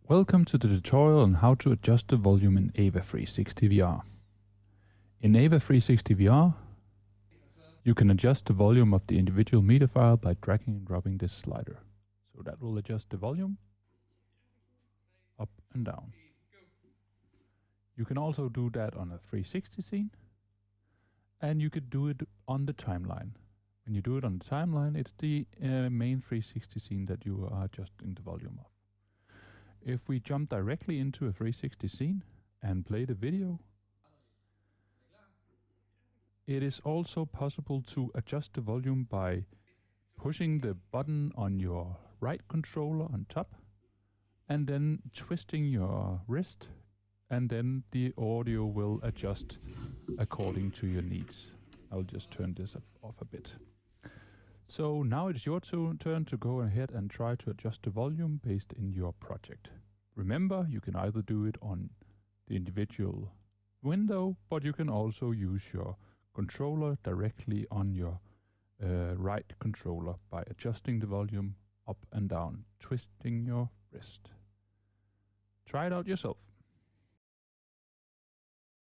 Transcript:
Welcome to the tutorial on how to adjust the volume in AVA360VR. In AVA360VR, you can adjust the volume of the individual media file by dragging and dropping this slider. So that will adjust the volume up and down. You can also do that on a 360 scene, and you could do it on the timeline. When you do it on the timeline, it's the main 360 scene that you are adjusting the volume of. If we jump directly into a 360 scene and play the video, it is also possible to adjust the volume by pushing the button on your right controller on top and then twisting your wrist, and then the audio will adjust according to your needs. I'll just turn this off a bit. So now it's your turn to go ahead and try to adjust the volume based in your project. Remember, you can either do it on the individual window, but you can also use your controller directly on your right controller by adjusting the volume up and down, twisting your wrist. Try it out yourself.